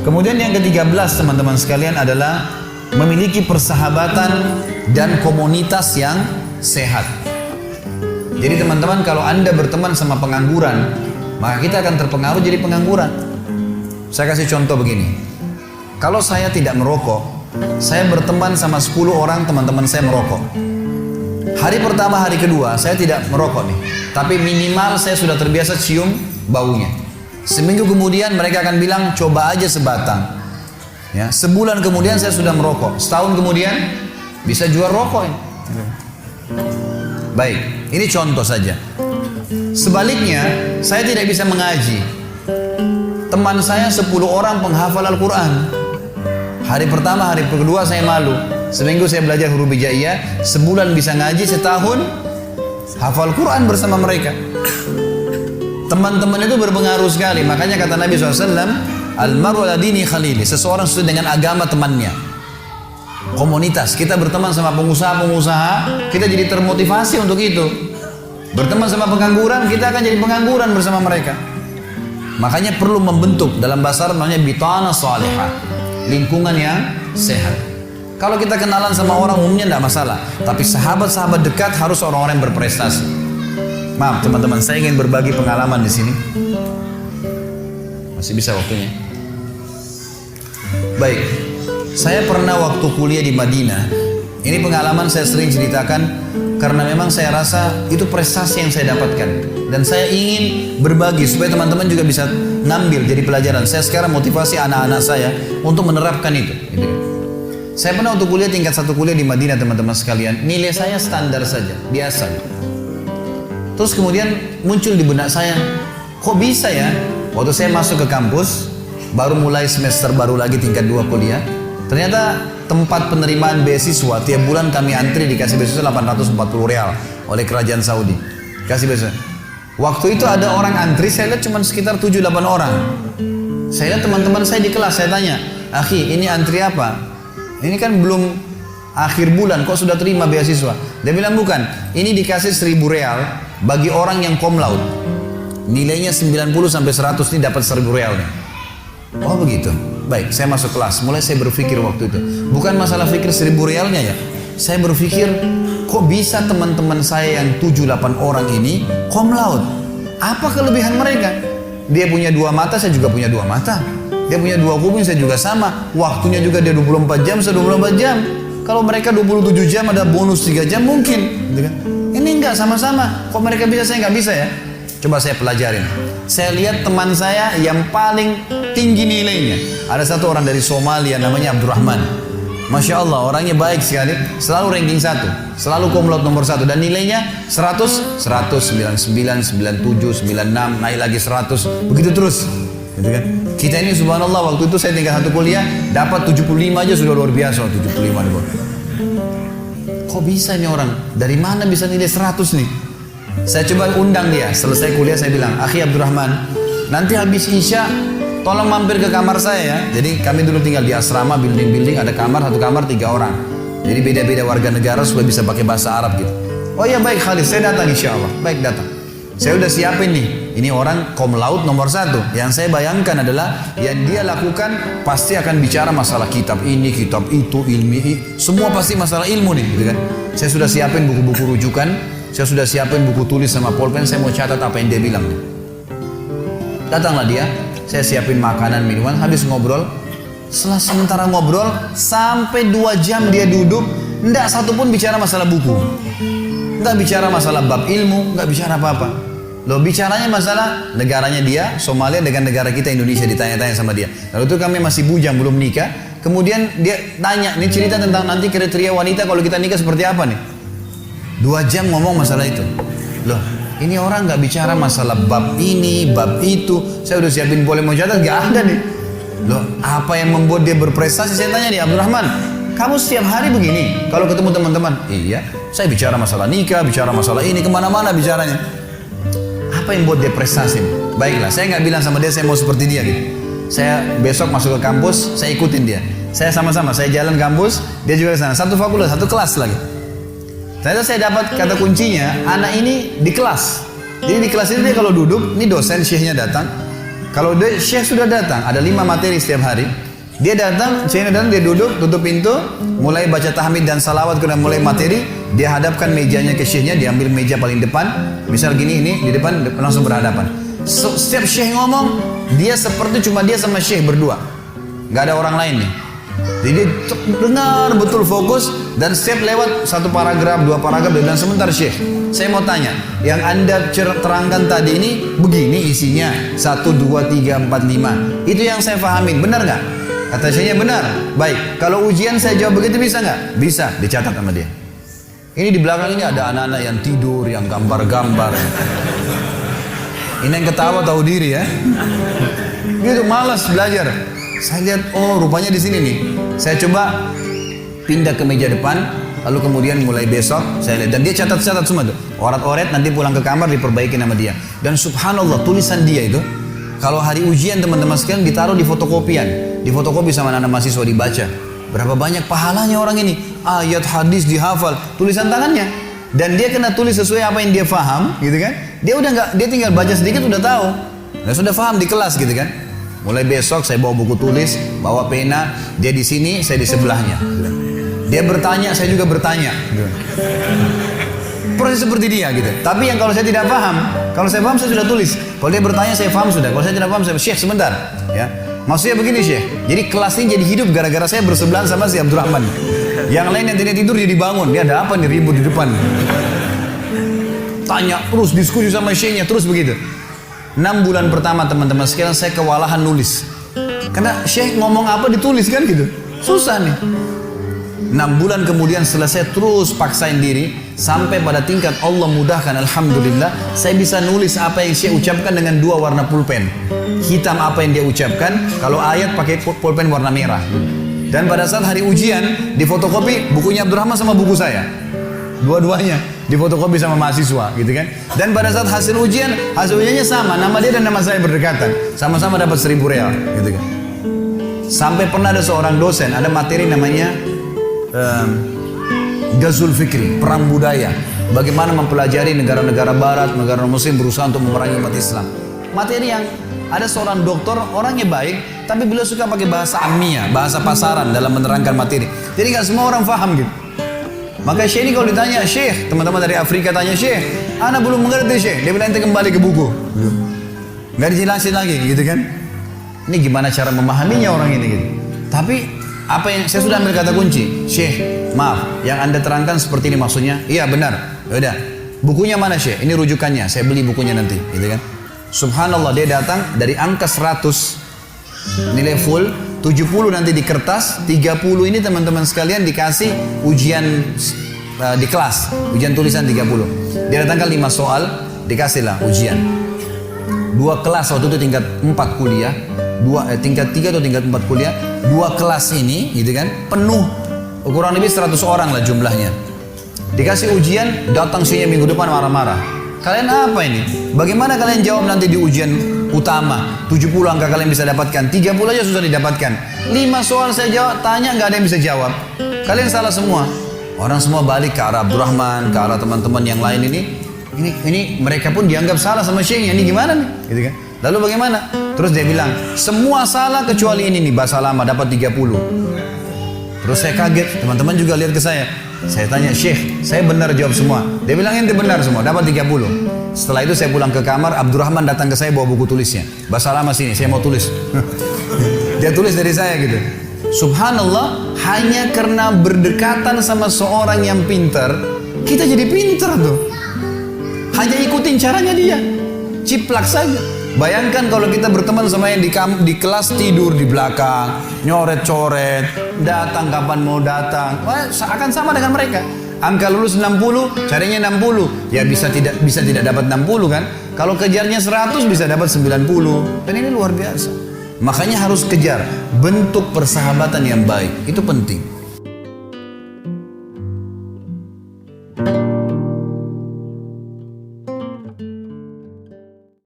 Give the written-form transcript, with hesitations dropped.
Kemudian yang ke-13 teman-teman sekalian adalah memiliki persahabatan dan komunitas yang sehat. Jadi teman-teman, kalau Anda berteman sama pengangguran, maka kita akan terpengaruh jadi pengangguran. Saya kasih contoh begini. Kalau saya tidak merokok, saya berteman sama 10 orang teman-teman saya merokok. Hari pertama, hari kedua, saya tidak merokok nih. Tapi minimal saya sudah terbiasa cium baunya. Seminggu kemudian mereka akan bilang, coba aja sebatang. Ya, sebulan kemudian saya sudah merokok. Setahun kemudian bisa jual rokok. Baik, ini contoh saja. Sebaliknya, saya tidak bisa mengaji. Teman saya 10 orang penghafal Al-Quran. Hari pertama, hari kedua saya malu. Seminggu saya belajar huruf hijaiyah, sebulan bisa ngaji, setahun hafal Quran bersama mereka. Teman-teman itu berpengaruh sekali. Makanya kata Nabi SAW, Al-maru ala dini khalili. Seseorang sesuai dengan agama temannya. Komunitas, kita berteman sama pengusaha-pengusaha, kita jadi termotivasi untuk itu. Berteman sama pengangguran, kita akan jadi pengangguran bersama mereka. Makanya perlu membentuk, dalam bahasa Arab namanya bitana salihah, lingkungan yang sehat. Kalau kita kenalan sama orang umumnya tidak masalah, tapi sahabat-sahabat dekat harus orang-orang yang berprestasi. Maaf teman-teman, saya ingin berbagi pengalaman di sini. Masih bisa waktunya? Baik, saya pernah waktu kuliah di Madinah. Ini pengalaman saya sering ceritakan karena memang saya rasa itu prestasi yang saya dapatkan, dan saya ingin berbagi supaya teman-teman juga bisa ngambil jadi pelajaran. Saya sekarang motivasi anak-anak saya untuk menerapkan itu. Saya pernah waktu kuliah tingkat 1 kuliah di Madinah teman-teman sekalian, nilai saya standar saja, biasa. Terus kemudian muncul di benak saya, kok bisa ya? Waktu saya masuk ke kampus, baru mulai semester baru lagi tingkat 2 kuliah, ternyata tempat penerimaan beasiswa tiap bulan kami antri dikasih beasiswa 840 rial oleh kerajaan Saudi. Kasih beasiswa. Waktu itu ada orang antri, saya lihat cuma sekitar 7-8 orang. Saya lihat teman-teman saya di kelas, saya tanya, "Akhi, ini antri apa? Ini kan belum akhir bulan, kok sudah terima beasiswa?" Dia bilang, "Bukan, ini dikasih 1000 rial bagi orang yang cum laude. Nilainya 90-100 ini dapat 1000 rial nih." Oh begitu. Baik, saya masuk kelas. Mulai saya berpikir waktu itu, bukan masalah pikir 1000 rialnya ya. Saya berpikir, kok bisa teman-teman saya yang 7-8 orang ini cum laude? Apa kelebihan mereka? Dia punya 2 mata, saya juga punya 2 mata. Dia punya 2 kuping, saya juga sama. Waktunya juga dia 24 jam, saya 24 jam. Kalau mereka 27 jam ada bonus 3 jam mungkin. Ini enggak sama-sama. Kok mereka bisa, saya nggak bisa ya? Coba saya pelajarin. Saya lihat teman saya yang paling tinggi nilainya. Ada satu orang dari Somalia namanya Abdurrahman. Masya Allah, orangnya baik sekali. Selalu ranking 1. Selalu cum laude nomor 1. Dan nilainya 100, 100, 99, 97, 96, naik lagi 100. Begitu terus. Gitu kan? Kita ini subhanallah, waktu itu saya tinggal 1 kuliah, dapat 75 aja sudah luar biasa. 75 nih. Kok bisa ini orang? Dari mana bisa nilai 100 nih? Saya coba undang dia. Selesai kuliah saya bilang, "Akhi Abdurrahman, nanti habis Isya tolong mampir ke kamar saya ya." Jadi kami dulu tinggal di asrama, building-building, ada kamar, 1 kamar 3 orang. Jadi beda-beda warga negara supaya bisa pakai bahasa Arab gitu. "Oh iya baik Khalid, saya datang insya Allah." Baik, datang. Saya udah siapin nih. Ini orang cum laude nomor 1. Yang saya bayangkan adalah yang dia lakukan pasti akan bicara masalah kitab ini, kitab itu, ilmi, semua pasti masalah ilmu nih, gitu kan. Saya sudah siapin buku-buku rujukan, saya sudah siapin buku tulis sama pulpen, saya mau catat apa yang dia bilang nih. Datanglah dia, saya siapin makanan, minuman, habis ngobrol. Setelah sementara ngobrol, sampai 2 jam dia duduk, enggak satupun bicara masalah buku. Enggak bicara masalah bab ilmu, enggak bicara apa-apa. Loh, bicaranya masalah negaranya dia, Somalia, dengan negara kita Indonesia, ditanya-tanya sama dia. Lalu itu kami masih bujang, belum nikah. Kemudian dia tanya, ini cerita tentang nanti kriteria wanita kalau kita nikah seperti apa nih. 2 jam ngomong masalah itu. Loh, ini orang nggak bicara masalah bab ini, bab itu. Saya udah siapin boleh mau catat, nggak ada nih. Loh, apa yang membuat dia berprestasi? Saya tanya dia, "Abdurrahman, kamu setiap hari begini kalau ketemu teman-teman?" "Iya, saya bicara masalah nikah, bicara masalah ini, kemana-mana bicaranya." Apa yang buat dia prestasi? Baiklah, saya nggak bilang sama dia saya mau seperti dia gitu. Saya besok masuk ke kampus, saya ikutin dia. Saya sama-sama, saya jalan kampus, dia juga ke sana. 1 fakultas, 1 kelas lagi. Ternyata saya dapat kata kuncinya, anak ini di kelas. Jadi di kelas ini dia kalau duduk, ini dosen syekhnya datang. Kalau syekh sudah datang, ada 5 materi setiap hari. Dia datang, syekhnya datang, dia duduk, tutup pintu, mulai baca tahmid dan salawat, kemudian mulai materi. Dia hadapkan mejanya ke syekhnya, dia ambil meja paling depan. Misal gini, ini di depan langsung berhadapan. Setiap syekh ngomong, dia seperti cuma dia sama syekh berdua, nggak ada orang lain nih. Jadi dengar betul fokus, dan setiap lewat 1 paragraf, 2 paragraf, dan sebentar syekh, saya mau tanya, yang anda terangkan tadi ini begini isinya 1, 2, 3, 4, 5, itu yang saya pahamin, benar nggak? Kata syekhnya benar. Baik, kalau ujian saya jawab begitu bisa nggak? Bisa, dicatat sama dia. Ini di belakang ini ada anak-anak yang tidur, yang gambar-gambar. Ini yang ketawa tahu diri ya. Gitu, malas belajar. Saya lihat, oh rupanya di sini nih. Saya coba pindah ke meja depan, lalu kemudian mulai besok saya lihat, dan dia catat-catat semua tuh. Oret-oret, nanti pulang ke kamar diperbaiki nama dia. Dan subhanallah, tulisan dia itu, kalau hari ujian teman-teman sekalian ditaruh di fotokopian, difotokopi sama anak mahasiswa dibaca. Berapa banyak pahalanya orang ini, ayat hadis dihafal, tulisan tangannya. Dan dia kena tulis sesuai apa yang dia faham, gitu kan? Dia udah nggak, dia tinggal baca sedikit udah tahu, dan sudah faham di kelas, gitu kan? Mulai besok saya bawa buku tulis, bawa pena, dia di sini, saya di sebelahnya. Dia bertanya, saya juga bertanya. Proses seperti dia, gitu. Tapi yang kalau saya tidak paham, kalau saya paham saya sudah tulis. Kalau dia bertanya saya paham sudah. Kalau saya tidak paham saya, Syekh sebentar, ya. Maksudnya begini Syekh. Jadi kelas ini jadi hidup gara-gara saya bersebelahan sama si Abdurrahman. Yang lain yang tidak tidur jadi bangun. Dia ada apa nih ribut di depan? Tanya terus, diskusi sama Syekhnya terus begitu. 6 bulan pertama teman-teman sekalian saya kewalahan nulis. Karena Syekh ngomong apa ditulis kan gitu. Susah nih. 6 bulan kemudian setelah saya terus paksain diri, sampai pada tingkat Allah mudahkan, alhamdulillah, saya bisa nulis apa yang Syekh ucapkan dengan 2 warna pulpen. Hitam apa yang dia ucapkan, kalau ayat pakai pulpen warna merah. Dan pada saat hari ujian, difotokopi bukunya Abdurrahman sama buku saya. Dua-duanya difotokopi sama mahasiswa, gitu kan? Dan pada saat hasil ujiannya sama, nama dia dan nama saya berdekatan, sama-sama dapat 1.000 real, gitu kan? Sampai pernah ada seorang dosen, ada materi namanya Ghazul Fikri, perang budaya. Bagaimana mempelajari negara-negara barat, negara muslim berusaha untuk memerangi umat Islam. Materi yang ada seorang dokter, orangnya baik, tapi beliau suka pakai bahasa ammiah, bahasa pasaran dalam menerangkan materi. Jadi nggak semua orang paham gitu. Maka Syekh ini kalau ditanya, Syekh, teman-teman dari Afrika tanya, Syekh, ana belum mengerti Syekh. Dia bilang, ente kembali ke buku. Nggak dijelasin lagi, gitu kan? Ini gimana cara memahaminya orang ini gitu. Tapi apa yang saya sudah ambil kata kunci, Syekh, maaf, yang anda terangkan seperti ini maksudnya? Iya benar. Yaudah, bukunya mana Syekh? Ini rujukannya. Saya beli bukunya nanti, gitu kan? Subhanallah, dia datang dari angka 100 nilai full, 70 nanti di kertas, 30 ini teman-teman sekalian dikasih ujian di kelas, ujian tulisan 30. Dia datangkan 5 soal, dikasihlah ujian. 2 kelas waktu itu tingkat 4 kuliah, tingkat 3 atau tingkat 4 kuliah, 2 kelas ini gitu kan, penuh, kurang lebih 100 orang lah jumlahnya. Dikasih ujian, datang sini minggu depan marah-marah. Kalian apa ini? Bagaimana kalian jawab nanti di ujian utama? 70 angka kalian bisa dapatkan, 30 aja susah didapatkan. 5 soal saya jawab, tanya nggak ada yang bisa jawab. Kalian salah semua. Orang semua balik ke arah Abdurrahman, ke arah teman-teman yang lain ini. Ini mereka pun dianggap salah sama Syekhnya. Ini gimana nih? Gitu kan? Lalu bagaimana? Terus dia bilang, semua salah kecuali ini nih, bahasa lama dapat 30. Terus saya kaget, teman-teman juga lihat ke saya. Saya tanya, Syekh, saya benar jawab semua. Dia bilang, ente benar semua, dapat 30. Setelah itu saya pulang ke kamar, Abdurrahman datang ke saya bawa buku tulisnya. Bahasa lama sini, saya mau tulis. Dia tulis dari saya gitu. Subhanallah, hanya karena berdekatan sama seorang yang pintar, kita jadi pintar tuh. Hanya ikutin caranya dia, ciplak saja. Bayangkan kalau kita berteman sama yang di kelas tidur di belakang, nyoret-coret, datang kapan mau datang, akan sama dengan mereka. Angka lulus 60, carinya 60, ya bisa tidak dapat 60 kan? Kalau kejarnya 100 bisa dapat 90, dan ini luar biasa. Makanya harus kejar bentuk persahabatan yang baik, itu penting.